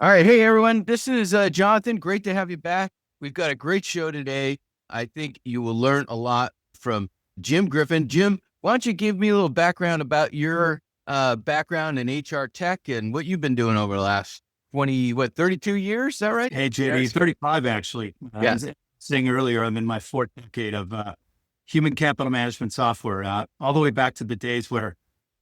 All right. Hey, everyone. This is Jonathan. Great to have you back. We've got a great show today. I think you will learn a lot from Jim Griffin. Jim, why don't you give me a little background about your background in HR tech and what you've been doing over the last 32 years? Is that right? Hey, JD, 35 actually. I Yeah. was saying earlier, I'm in my fourth decade of human capital management software, all the way back to the days where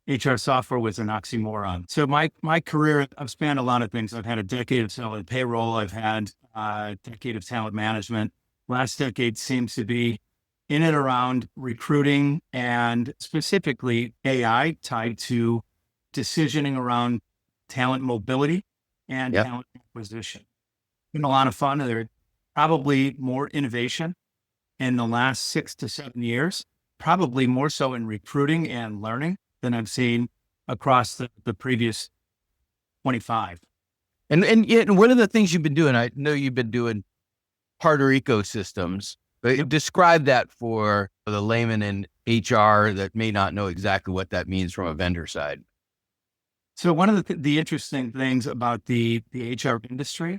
HR software was an oxymoron. So my career, I've spanned a lot of things. I've had a decade of selling payroll. I've had a decade of talent management. Last decade seems to be in and around recruiting and specifically AI tied to decisioning around talent mobility and Yep. talent acquisition. Been a lot of fun. There's probably more innovation in the last 6 to 7 years, probably more so in recruiting and learning than I've seen across the previous 25. And one of the things you've been doing, I know you've been doing partner ecosystems, but Yep. describe that for the layman in HR that may not know exactly what that means from a vendor side. So one of the interesting things about the HR industry,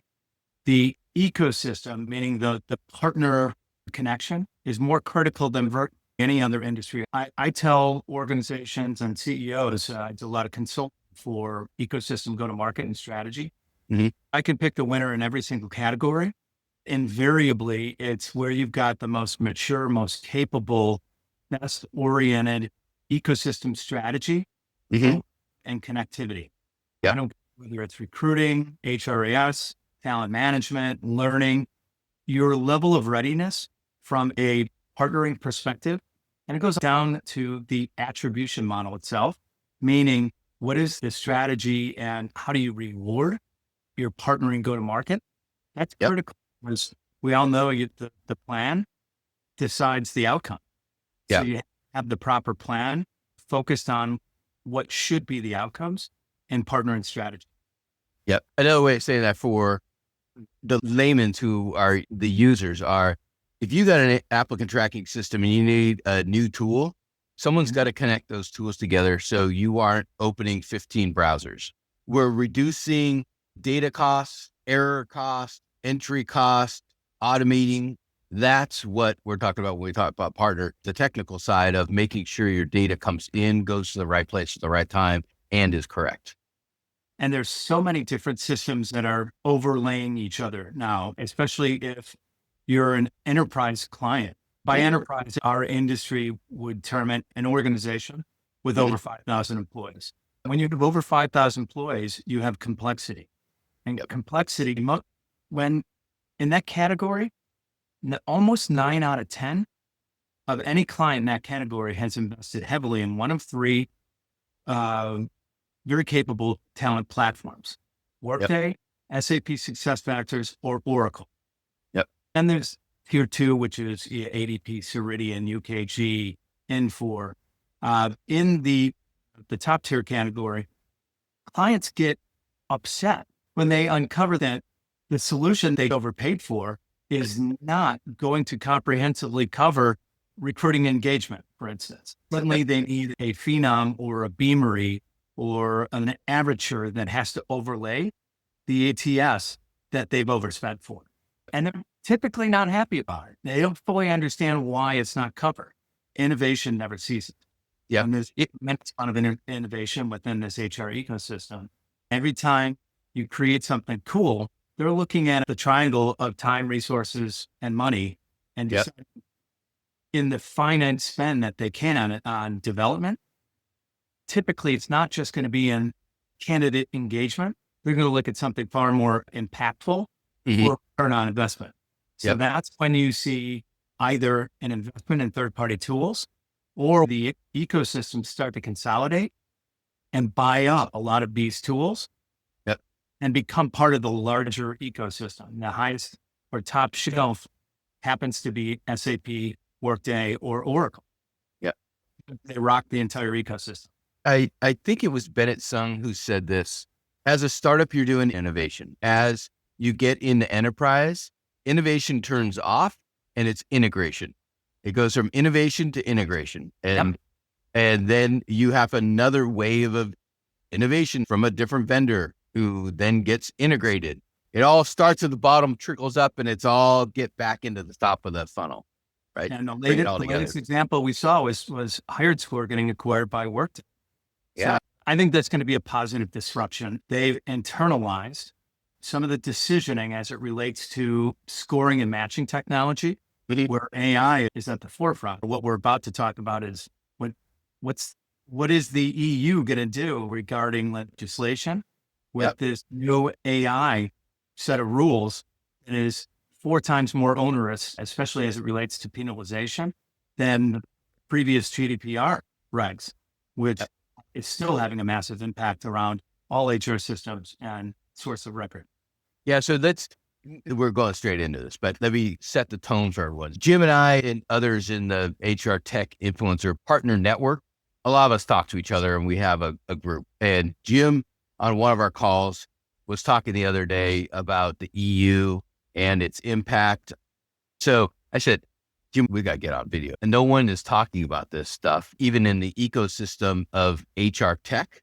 the ecosystem, meaning the partner connection, is more critical than any other industry. I tell organizations and CEOs, I do a lot of consulting for ecosystem go-to-market and strategy. Mhm. I can pick the winner in every single category. Invariably, it's where you've got the most mature, most capable, best oriented ecosystem strategy Mhm. and connectivity. I Yep. don't care whether it's recruiting, HRAS, talent management, learning, your level of readiness from a partnering perspective. And it goes down to the attribution model itself, meaning what is the strategy and how do you reward your partnering go to market? That's Yep. critical because we all know the plan decides the outcome. So Yep. you have the proper plan focused on what should be the outcomes and partnering strategy. Yep. Another way of saying that for the laymen who are the users are, if you got an applicant tracking system and you need a new tool, someone's got to connect those tools together so you aren't opening 15 browsers. We're reducing data costs, error costs, entry costs, automating. That's what we're talking about when we talk about partner, the technical side of making sure your data comes in, goes to the right place at the right time, and is correct. And there's so many different systems that are overlaying each other now, especially if you're an enterprise client. By enterprise, our industry would term it an organization with Mhm. over 5,000 employees. When you have over 5,000 employees, you have complexity. And Yep. complexity, when in that category, almost 9 out of 10 of any client in that category has invested heavily in one of three uh, very capable talent platforms: Yep. Workday, SAP SuccessFactors, or Oracle. Yep. And there's tier two, which is ADP, Ceridian, UKG, Infor. In the top tier category, clients get upset when they uncover that the solution they overpaid for is not going to comprehensively cover recruiting engagement, for instance. Suddenly they need a Phenom or a Beamery or an Avature that has to overlay the ATS that they've overspent for. And they're typically not happy about it. They don't fully understand why it's not covered. Innovation never ceases. Yep. And there's immense amount of innovation within this HR ecosystem. Every time you create something cool, they're looking at the triangle of time, resources, and money and Yep. decide in the finite spend that they can on development. Typically, it's not just going to be in candidate engagement. They're going to look at something far more impactful Mhm. or return on investment. So Yep. that's when you see either an investment in third-party tools or the ecosystem start to consolidate and buy up a lot of these tools Yep. and become part of the larger ecosystem. The highest or top shelf happens to be SAP, Workday, or Oracle. Yep. They rock the entire ecosystem. I think it was Bennett Sung who said this. As a startup, you're doing innovation. As you get into enterprise, innovation turns off and it's integration. It goes from innovation to integration. Yep. And then you have another wave of innovation from a different vendor who then gets integrated. It all starts at the bottom, trickles up, and it's all get back into the top of the funnel, right? And the Bring it latest, all the together. latest example we saw was HiredScore getting acquired by Workday. So Yeah. I think that's going to be a positive disruption. They've internalized some of the decisioning as it relates to scoring and matching technology, Mhm. where AI is at the forefront. What we're about to talk about is what is the EU going to do regarding legislation with Yep. this new AI set of rules that is 4 times more onerous, especially as it relates to penalization, than previous GDPR regs, which Yep. is still having a massive impact around all HR systems and source of record. Yeah. So we're going straight into this, but let me set the tone for everyone. Jim and I and others in the HR tech influencer partner network, a lot of us talk to each other and we have a group. And Jim, on one of our calls, was talking the other day about the EU and its impact. So I said, Jim, we got to get on video. And no one is talking about this stuff, even in the ecosystem of HR tech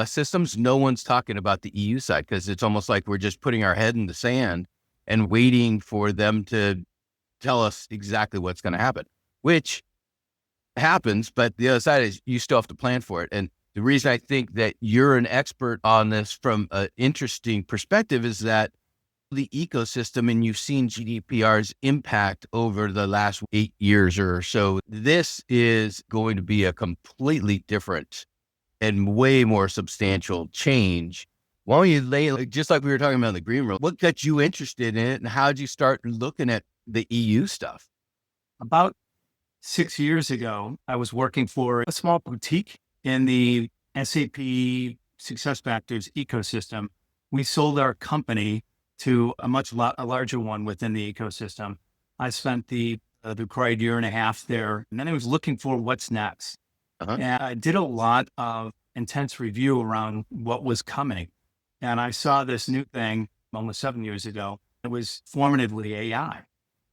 systems. No one's talking about the EU side because it's almost like we're just putting our head in the sand and waiting for them to tell us exactly what's going to happen, which happens. But the other side is you still have to plan for it. And the reason I think that you're an expert on this from an interesting perspective is that the ecosystem, and you've seen GDPR's impact over the last 8 years or so. This is going to be a completely different and way more substantial change. Why don't you lay, just like we were talking about the green room, what got you interested in it and how did you start looking at the EU stuff? About 6 years ago, I was working for a small boutique in the SAP SuccessFactors ecosystem. We sold our company to a much larger one within the ecosystem. I spent the required year and a half there, and then I was looking for what's next. Uh-huh. And I did a lot of intense review around what was coming. And I saw this new thing almost 7 years ago. It was formatively AI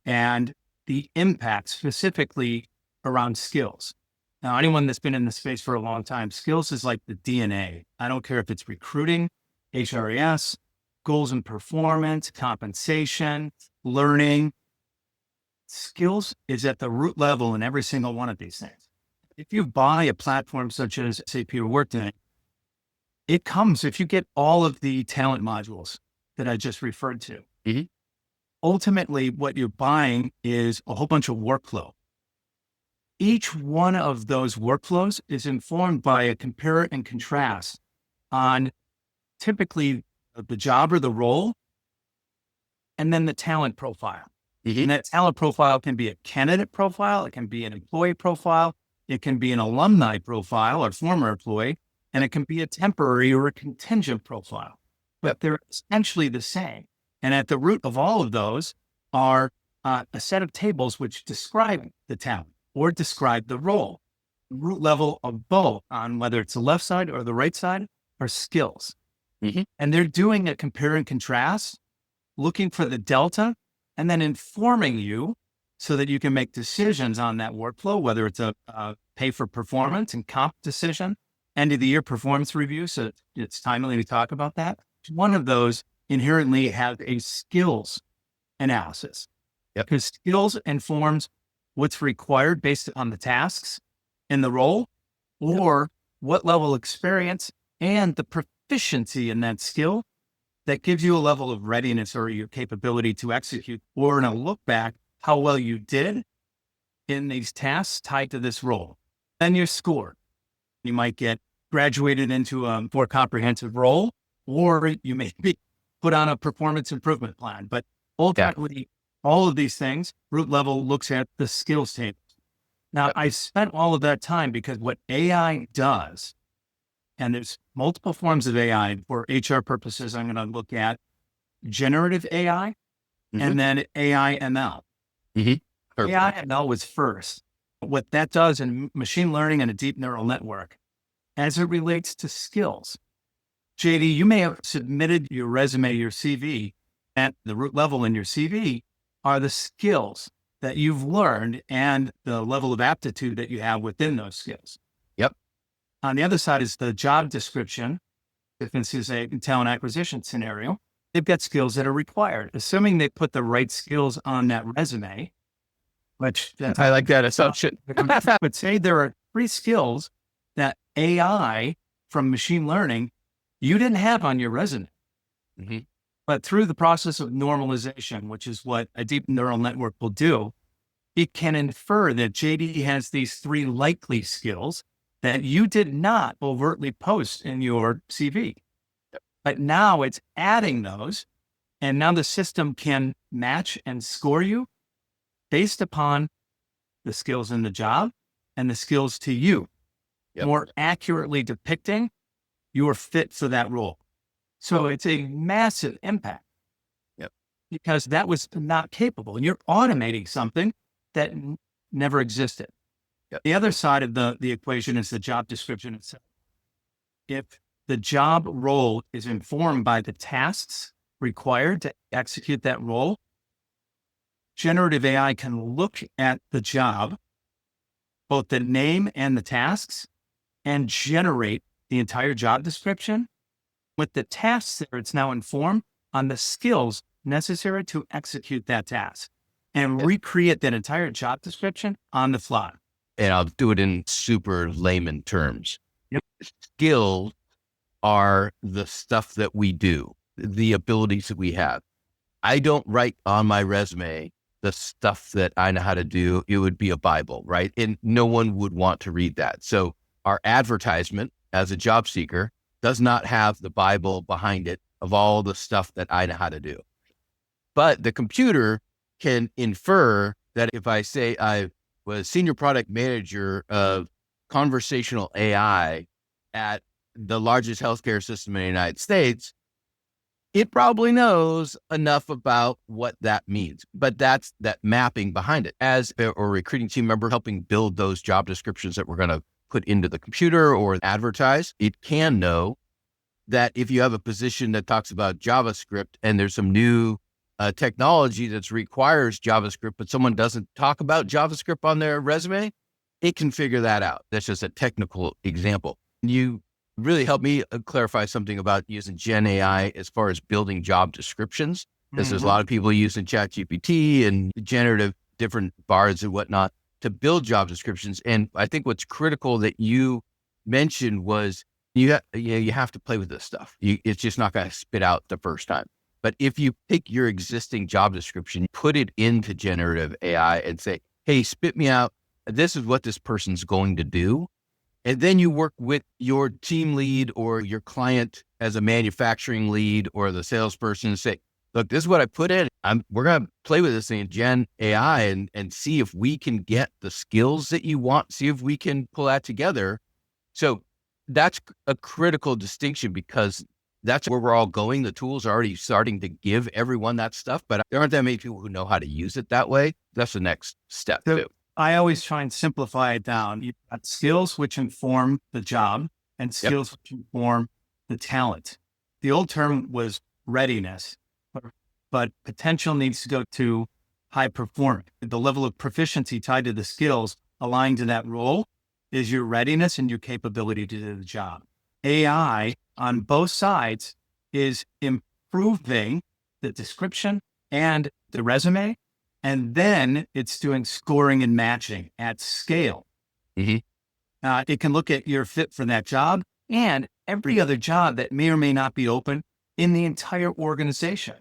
and the impact specifically around skills. Now, anyone that's been in the space for a long time, skills is like the DNA. I don't care if it's recruiting, HRIS, goals and performance, compensation, learning. Skills is at the root level in every single one of these things. If you buy a platform such as SAP or Workday, it comes, if you get all of the talent modules that I just referred to, Mhm. ultimately what you're buying is a whole bunch of workflow. Each one of those workflows is informed by a compare and contrast on typically the job or the role, and then the talent profile. Mhm. And that talent profile can be a candidate profile, it can be an employee profile, it can be an alumni profile or former employee, and it can be a temporary or a contingent profile. But Yep. they're essentially the same. And at the root of all of those are a set of tables which describe the talent or describe the role. Root level of both on whether it's the left side or the right side are skills. Mhm. And they're doing a compare and contrast, looking for the delta, and then informing you so that you can make decisions on that workflow, whether it's a pay for performance and comp decision, end of the year performance review. So it's timely to talk about that. One of those inherently has a skills analysis. Yep. Because skills informs what's required based on the tasks in the role, or what level of experience and the proficiency in that skill that gives you a level of readiness or your capability to execute, or in a look back, how well you did in these tasks tied to this role. Then you're scored. You might get graduated into a more comprehensive role, or you may be put on a performance improvement plan. But ultimately, all of these things, root level looks at the skills table. Now, Yep. I spent all of that time because what AI does, and there's multiple forms of AI for HR purposes. I'm going to look at generative AI Mhm. and then AI ML. Mhm. Perfect. AI ML was first. What that does in machine learning and a deep neural network as it relates to skills. JD, you may have submitted your resume, your CV, at the root level in your CV are the skills that you've learned and the level of aptitude that you have within those skills. Yep. On the other side is the job description if this is a talent acquisition scenario, they've got skills that are required, assuming they put the right skills on that resume, which that's, I like that assumption. but say there are 3 skills that AI from machine learning you didn't have on your resume. Mm-hmm. But through the process of normalization, which is what a deep neural network will do, it can infer that JD has these 3 likely skills that you did not overtly post in your CV. But now it's adding those, and now the system can match and score you based upon the skills in the job and the skills to you, more accurately depicting your fit for that role. So it's a massive impact because that was not capable, and you're automating something that never existed. The other side of the equation is the job description itself. If the job role is informed by the tasks required to execute that role, generative AI can look at the job, both the name and the tasks, and generate the entire job description with the tasks there. It's now informed on the skills necessary to execute that task and recreate that entire job description on the fly. And I'll do it in super layman terms. Skills are the stuff that we do, the abilities that we have. I don't write on my resume the stuff that I know how to do. It would be a Bible, right? And no one would want to read that. So our advertisement as a job seeker does not have the Bible behind it of all the stuff that I know how to do. But the computer can infer that if I say I was senior product manager of conversational AI at the largest healthcare system in the United States, it probably knows enough about what that means. But that's that mapping behind it. As a recruiting team member helping build those job descriptions that we're going to put into the computer or advertise, it can know that if you have a position that talks about JavaScript and there's some new technology that requires JavaScript, but someone doesn't talk about JavaScript on their resume, it can figure that out. That's just a technical example. You really helped me clarify something about using Gen AI as far as building job descriptions, because there's a lot of people using ChatGPT and generative different bards and whatnot to build job descriptions. And I think what's critical that you mentioned was you have to play with this stuff. It's just not going to spit out the first time. But if you pick your existing job description, put it into generative AI and say, hey, spit me out, this is what this person's going to do. And then you work with your team lead or your client as a manufacturing lead or the salesperson and say, look, this is what I put in. We're going to play with this thing in Gen AI and see if we can get the skills that you want, see if we can pull that together. So that's a critical distinction because that's where we're all going. The tools are already starting to give everyone that stuff, but there aren't that many people who know how to use it that way. That's the next step too. I always try and simplify it down. You've got skills which inform the job and skills which inform the talent. The old term was readiness, but potential needs to go to high performance. The level of proficiency tied to the skills aligned to that role is your readiness and your capability to do the job. AI on both sides is improving the description and the resume. And then it's doing scoring and matching at scale. It can look at your fit for that job and every other job that may or may not be open in the entire organization.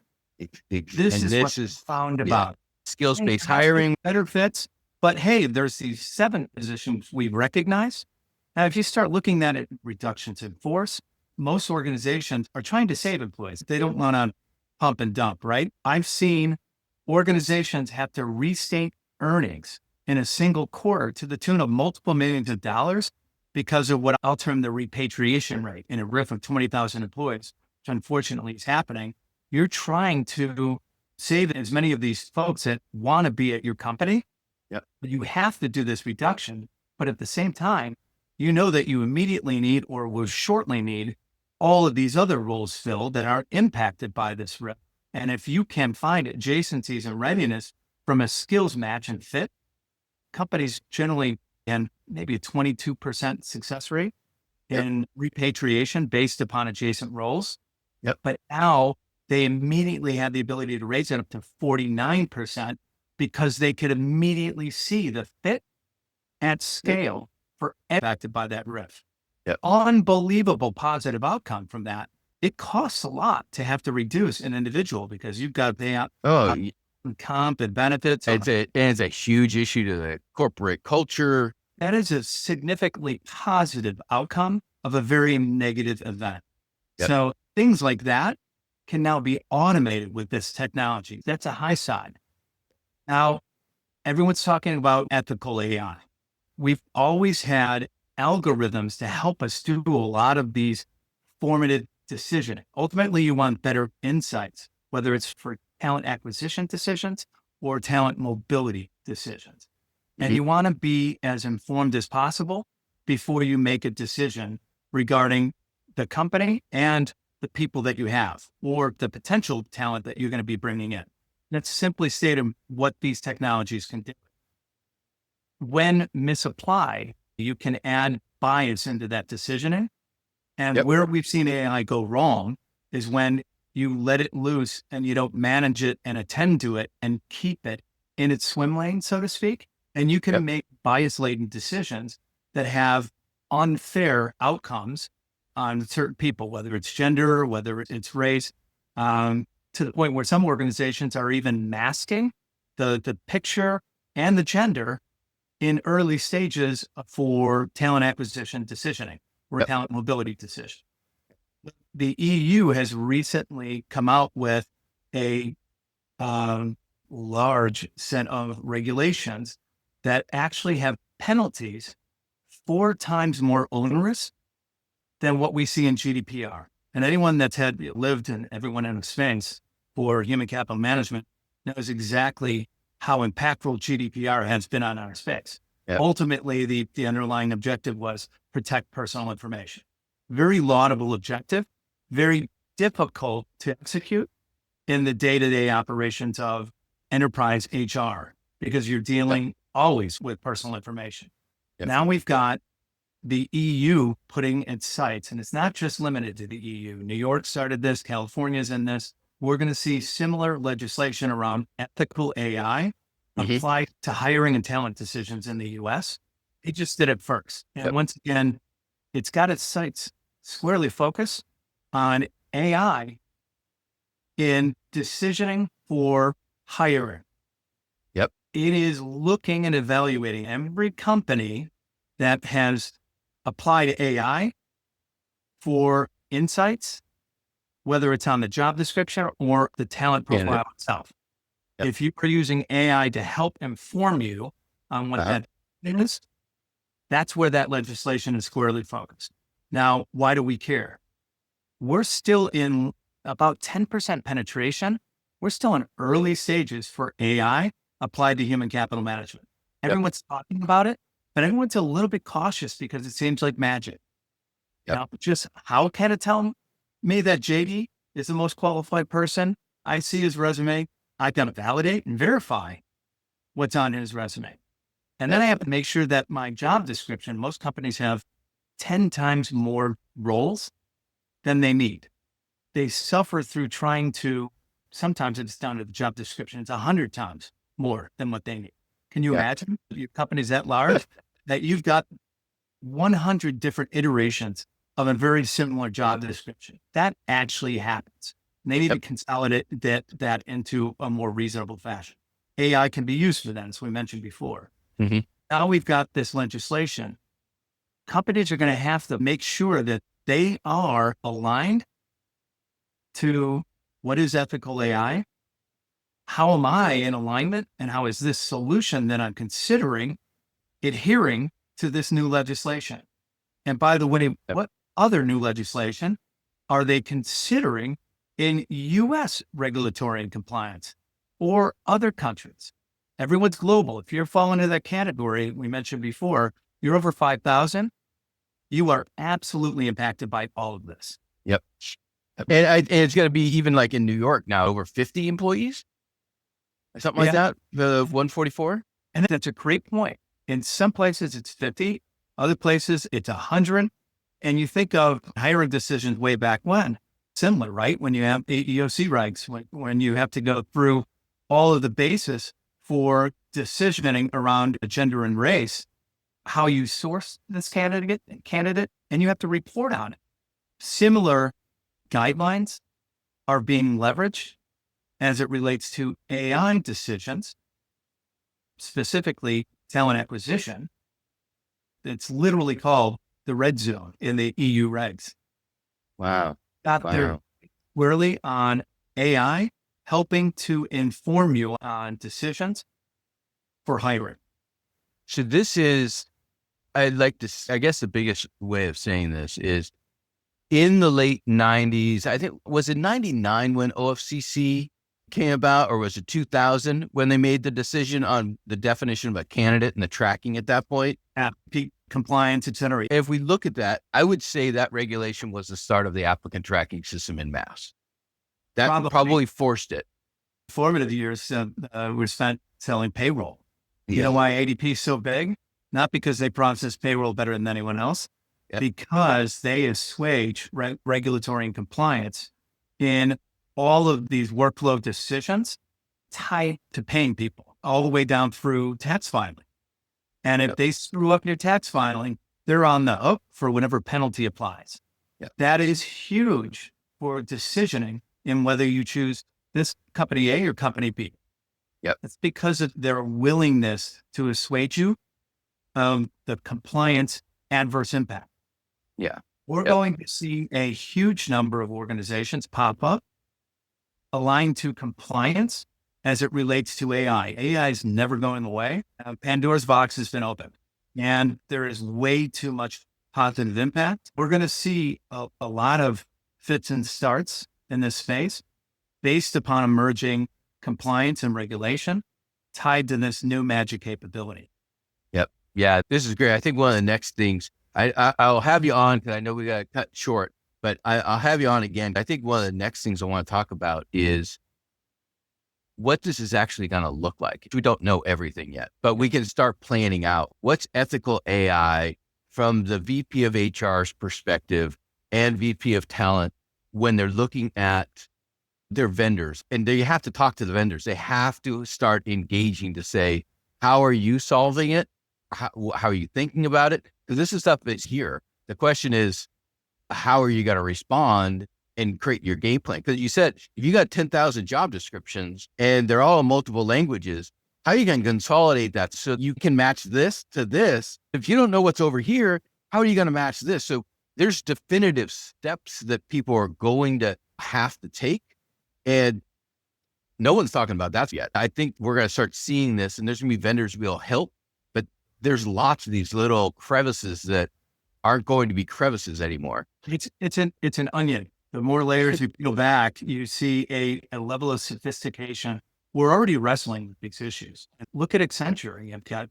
This is what is found about skills-based hiring, better fits. But hey, there's these 7 positions we recognize. Now, if you start looking at reductions in force, most organizations are trying to save employees. They don't want to pump and dump, right? I've seen organizations have to restate earnings in a single quarter to the tune of multiple millions of dollars because of what I'll term the repatriation rate in a RIF of 20,000 employees, which unfortunately is happening. You're trying to save as many of these folks that want to be at your company. But you have to do this reduction. But at the same time, you know that you immediately need or will shortly need all of these other roles filled that are impacted by this RIF. And if you can find adjacencies and readiness from a skills match and fit, companies generally, and maybe a 22% success rate Yep. in repatriation based upon adjacent roles. Yep. But now they immediately had the ability to raise it up to 49% because they could immediately see the fit at scale for impacted by that RIF. Yep. Unbelievable positive outcome from that. It costs a lot to have to reduce an individual because you've got to pay out comp and benefits. It's a huge issue to the corporate culture. That is a significantly positive outcome of a very negative event. Yep. So things like that can now be automated with this technology. That's a high side. Now, everyone's talking about ethical AI. We've always had algorithms to help us do a lot of these formative decisioning. Ultimately, you want better insights, whether it's for talent acquisition decisions or talent mobility decisions. And you want to be as informed as possible before you make a decision regarding the company and the people that you have or the potential talent that you're going to be bringing in. That's simply stating what these technologies can do. When misapplied, you can add bias into that decisioning. And where we've seen AI go wrong is when you let it loose and you don't manage it and attend to it and keep it in its swim lane, so to speak. And you can make bias-laden decisions that have unfair outcomes on certain people, whether it's gender, whether it's race, to the point where some organizations are even masking the picture and the gender in early stages for talent acquisition decisioning or talent mobility decision. The EU has recently come out with a large set of regulations that actually have penalties 4 times more onerous than what we see in GDPR. And anyone that's lived in everyone in a space for human capital management knows exactly how impactful GDPR has been on our space. Ultimately, the underlying objective was protect personal information. Very laudable objective, very difficult to execute in the day-to-day operations of enterprise HR because you're dealing always with personal information. Now we've got the EU putting its sights, and it's not just limited to the EU. New York started this, California's in this. We're going to see similar legislation around ethical AI applied to hiring and talent decisions in the US. They just did it first. And once again, it's got its sights squarely focused on AI in decisioning for hiring. It is looking and evaluating every company that has applied AI for insights, whether it's on the job description or the talent profile itself. If you are using AI to help inform you on what that is, that's where that legislation is squarely focused. Now, why do we care? We're still in about 10% penetration. We're still in early stages for AI applied to human capital management. Everyone's talking about it, but everyone's a little bit cautious because it seems like magic. Now, just how can it tell me that JD is the most qualified person? I see his resume. I've got to validate and verify what's on his resume. And then I have to make sure that my job description, most companies have 10 times more roles than they need. They suffer through trying to, sometimes it's down to the job description. It's 100 times more than what they need. Can you imagine your company's that large that you've got 100 different iterations of a very similar job description? That actually happens. And they need to consolidate that into a more reasonable fashion. AI can be used for that, as we mentioned before. Now we've got this legislation. Companies are going to have to make sure that they are aligned to what is ethical AI. How am I in alignment? And how is this solution that I'm considering adhering to this new legislation? And by the way, what other new legislation are they considering in US regulatory and compliance or other countries? Everyone's global. If you're falling into that category we mentioned before, you're over 5,000, you are absolutely impacted by all of this. And it's going to be even like in New York now, over 50 employees, something like that, the 144. And that's a great point. In some places it's 50, other places it's 100. And you think of hiring decisions way back when, similar, right? When you have EEOC regs, when you have to go through all of the basis for decisioning around gender and race, how you source this candidate, and you have to report on it. Similar guidelines are being leveraged as it relates to AI decisions, specifically talent acquisition. It's literally called the red zone in the EU regs. Wow. They're squarely on AI, helping to inform you on decisions for hiring. So this is, I'd like to, I guess the biggest way of saying this is in the late 90s, I think, was it 99 when OFCC came about, or was it 2000 when they made the decision on the definition of a candidate and the tracking at that point? Peak compliance, et cetera. If we look at that, I would say that regulation was the start of the applicant tracking system in mass. That probably forced it. Formative years were spent selling payroll. Yeah. You know why ADP is so big? Not because they process payroll better than anyone else, because they assuage regulatory and compliance in all of these workflow decisions tied to paying people all the way down through tax filing. And if they screw up your tax filing, they're on the hook for whatever penalty applies. That is huge for decisioning in whether you choose this company A or company B. It's because of their willingness to assuage you the compliance adverse impact. We're going to see a huge number of organizations pop up aligned to compliance as it relates to AI. AI is never going away. Pandora's box has been opened, and there is way too much positive impact. We're going to see a lot of fits and starts in this space based upon emerging compliance and regulation tied to this new magic capability. Yeah, this is great. I think one of the next things, I'll have you on because I know we got to cut short, but I'll have you on again. I think one of the next things I want to talk about is what this is actually going to look like. We don't know everything yet, but we can start planning out what's ethical AI from the VP of HR's perspective and VP of talent when they're looking at their vendors. And they have to talk to the vendors. They have to start engaging to say, how are you solving it? How are you thinking about it? Because this is stuff that's here. The question is, how are you going to respond and create your game plan? Because you said, if you got 10,000 job descriptions and they're all in multiple languages, how are you going to consolidate that so you can match this to this? If you don't know what's over here, how are you going to match this? So there's definitive steps that people are going to have to take. And no one's talking about that yet. I think we're going to start seeing this, and there's going to be vendors who will help, but there's lots of these little crevices that aren't going to be crevices anymore. It's an onion. The more layers you peel back, you see a level of sophistication. We're already wrestling with these issues. Look at Accenture. You've got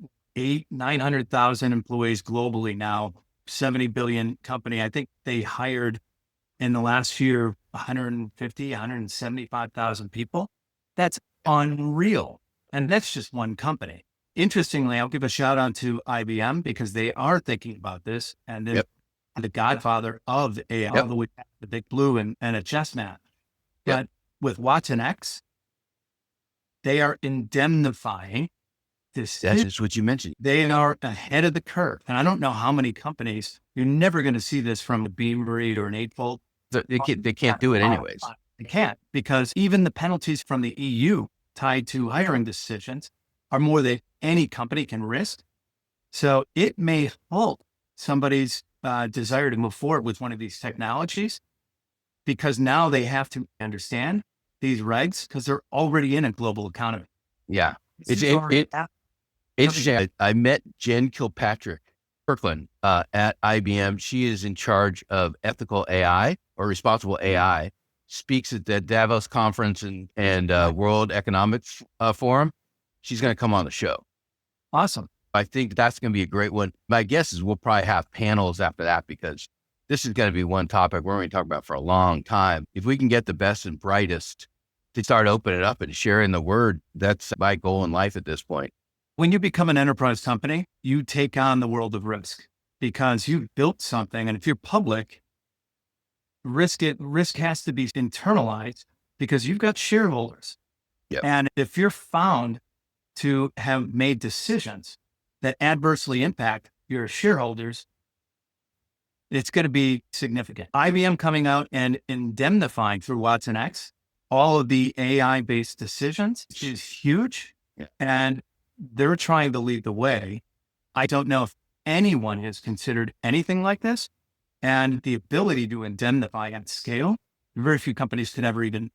900,000 employees globally now, 70 billion company. I think they hired in the last year 175,000 people. That's unreal. And that's just one company. Interestingly, I'll give a shout out to IBM because they are thinking about this. And then the godfather of AI, all the way back to the Big Blue and a chess match. But with Watson X, they are indemnifying this. That's just what you mentioned. They are ahead of the curve. And I don't know how many companies, you're never going to see this from a Beam Read or an Eightfold. They can't do it anyways. They can't, because even the penalties from the EU tied to hiring decisions are more than any company can risk. So it may halt somebody's desire to move forward with one of these technologies because now they have to understand these regs because they're already in a global economy. Yeah. It's interesting. I met Jen Kirkpatrick at IBM. She is in charge of ethical AI or responsible AI, speaks at the Davos conference and World Economics Forum. She's going to come on the show. Awesome. I think that's going to be a great one. My guess is we'll probably have panels after that because this is going to be one topic we're going to talk about for a long time. If we can get the best and brightest to start opening it up and sharing the word, that's my goal in life at this point. When you become an enterprise company, you take on the world of risk. because you've built something. And if you're public, risk has to be internalized because you've got shareholders. Yep. And if you're found to have made decisions that adversely impact your shareholders, it's going to be significant. IBM coming out and indemnifying through Watson X all of the AI-based decisions is huge. Yeah. And they're trying to lead the way. I don't know if anyone has considered anything like this. And the ability to indemnify at scale, very few companies could ever even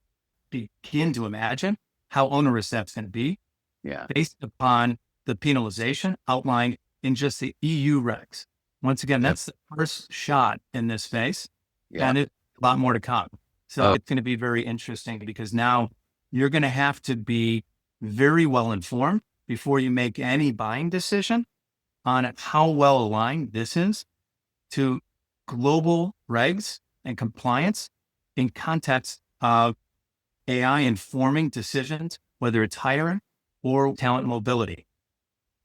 begin to imagine how onerous that's going to be. Yeah. Based upon the penalization outlined in just the EU regs. Once again, that's the first shot in this space, and it's a lot more to come. So it's going to be very interesting because now you're going to have to be very well informed before you make any buying decision on how well aligned this is to global regs and compliance in context of AI informing decisions, whether it's hiring or talent mobility.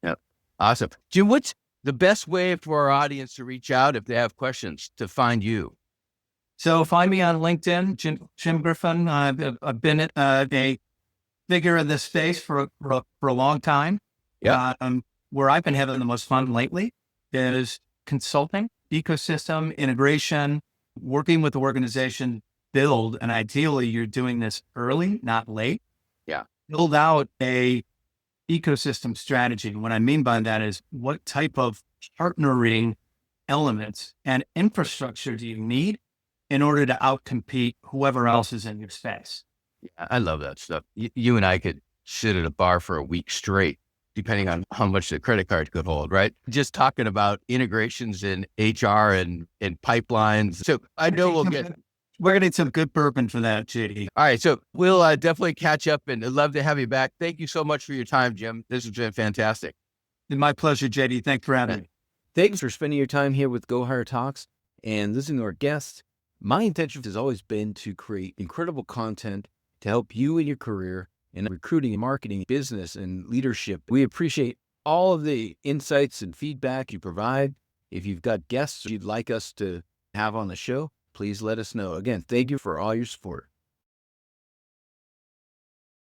Yep. Awesome. Jim, what's the best way for our audience to reach out if they have questions to find you? So find me on LinkedIn, Jim Griffin. I've been a figure in this space for a long time. Yeah. Where I've been having the most fun lately is consulting, ecosystem integration, working with the organization, build, and ideally you're doing this early, not late. Yeah. Build out a ecosystem strategy. What I mean by that is what type of partnering elements and infrastructure do you need in order to outcompete whoever else is in your space? I love that stuff. You and I could sit at a bar for a week straight, depending on how much the credit card could hold, right? Just talking about integrations in HR and pipelines. So I know we're going to need some good bourbon for that, JD. All right. So we'll definitely catch up, and I'd love to have you back. Thank you so much for your time, Jim. This has been fantastic. My pleasure, JD. Thanks for having me. Thanks for spending your time here with GoHire Talks and listening to our guests. My intention has always been to create incredible content to help you in your career in recruiting, marketing, business, and leadership. We appreciate all of the insights and feedback you provide. If you've got guests you'd like us to have on the show, please let us know. Again, thank you for all your support.